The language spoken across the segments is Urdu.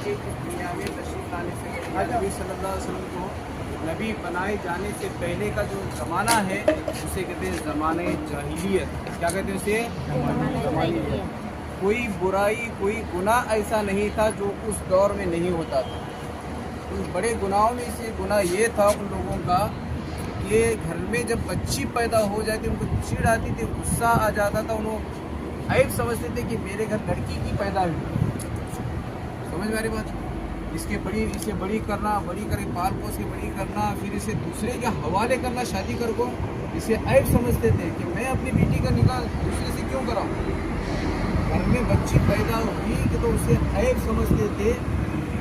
کے اس دنیا میں تشریف لانے سے پہلے نبی صلی اللہ علیہ وسلم کو نبی بنائے جانے سے پہلے کا جو زمانہ ہے اسے کہتے ہیں زمانۂ جاہلیت. کیا کہتے ہیں اسے؟ جاہلیت. کوئی برائی کوئی گناہ ایسا نہیں تھا جو اس دور میں نہیں ہوتا تھا. ان بڑے گناہوں میں سے گناہ یہ تھا ان لوگوں کا کہ گھر میں جب بچی پیدا ہو جاتی ان کو چڑ آتی تھی, غصہ آ جاتا تھا. انہوں عیب سمجھتے تھے کہ میرے گھر لڑکی کی پیدا ہوئی. سمجھ میں آ رہی بات؟ اسے بڑی کرنا, بڑی کر کے پال پوس کے بڑی کرنا, پھر اسے دوسرے کے حوالے کرنا شادی کر کو, اسے عیب سمجھتے تھے کہ میں اپنی بیٹی کا نکاح دوسرے سے کیوں کراؤں. گھر میں بچی پیدا ہوئی کہ تو اسے عیب سمجھتے تھے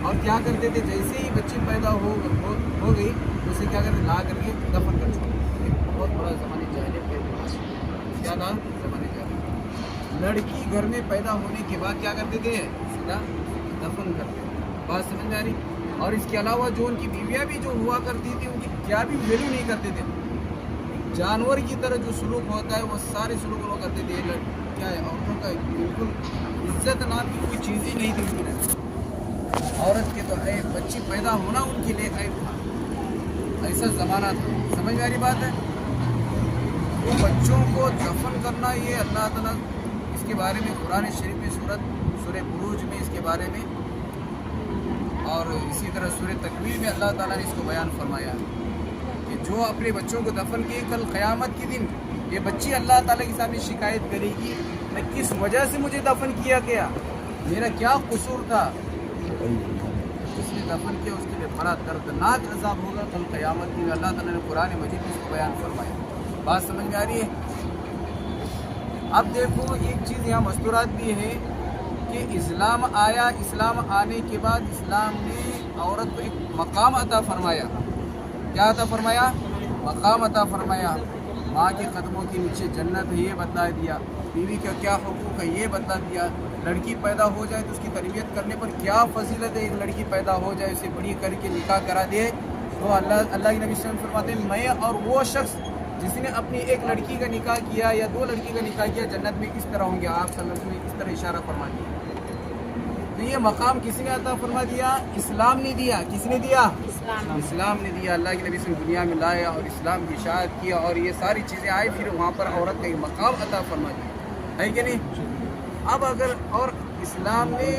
اور کیا کرتے تھے, جیسے ہی بچی پیدا ہو گئی تو اسے کیا کرتے, لا کر کے دفن کر چھوڑتے. بہت بڑا زمانے جاہلیت کا کیا تھا, زمانے جاہلیت. لڑکی گھر میں پیدا ہونے کے بعد کیا کرتے تھے, سیدھا دفن کرتے. بات سمجھ میں آ رہی؟ اور اس کے علاوہ جو ان کی بیویاں بھی جو ہوا کرتی تھی ان کی کیا بھی ویلیو نہیں کرتے تھے. جانور کی طرح جو سلوک ہوتا ہے وہ سارے سلوک وہ کرتے تھے. کیا ہے, عورتوں کا بالکل عزت نام کی کوئی چیز ہی نہیں تھی ان کی. عورت کے تو عیب, بچی پیدا ہونا ان کے لیے عیب تھا. ایسا زمانہ تھا. سمجھ میں آ رہی بات ہے؟ وہ بچوں کو دفن کرنا یہ اللہ تعالیٰ اس کے بارے میں قرآن شریف میں سورہ بروج میں اس کے بارے میں اور اسی طرح سورہ تکویر میں اللہ تعالیٰ نے اس کو بیان فرمایا کہ جو اپنے بچوں کو دفن کیے کل قیامت کے دن یہ بچی اللہ تعالیٰ کے سامنے شکایت کرے گی میں کس وجہ سے مجھے دفن کیا گیا, میرا کیا قصور تھا. جس نے دفن کیا اس کے لیے بڑا دردناک عذاب ہوگا کل قیامت میں. اللہ تعالیٰ نے قرآن مجید میں اس کو بیان فرمایا. بات سمجھ میں آ رہی ہے؟ اب دیکھو ایک چیز یہاں مستورات بھی ہے کہ اسلام آیا, اسلام آنے کے بعد اسلام نے عورت کو ایک مقام عطا فرمایا. کیا عطا فرمایا؟ مقام عطا فرمایا. ماں کے قدموں کے نیچے جنت ہے یہ بتلا دیا. بیوی کا کیا حقوق ہے یہ بتلا دیا. لڑکی پیدا ہو جائے تو اس کی تربیت کرنے پر کیا فضیلت ہے. ایک لڑکی پیدا ہو جائے اسے بڑی کر کے نکاح کرا دے تو اللہ کی نبی صلی اللہ علیہ وسلم فرماتے ہیں میں اور وہ شخص جس نے اپنی ایک لڑکی کا نکاح کیا یا دو لڑکی کا نکاح کیا جنت میں کس طرح ہوں گے. آپ صلی اللہ علیہ وسلم نے اس طرح اشارہ فرما دیا. تو یہ مقام کسی نے عطا فرما دیا, اسلام نے دیا. کس نے دیا؟ اسلام نے دیا. اللہ کے نبی صلی اللہ علیہ وسلم دنیا میں لایا اور اسلام کی اشاعت کیا اور یہ ساری چیزیں آئی, پھر وہاں پر عورت کا ایک مقام عطا فرما دیا ہے کہ نہیں. اب اگر اور اسلام نے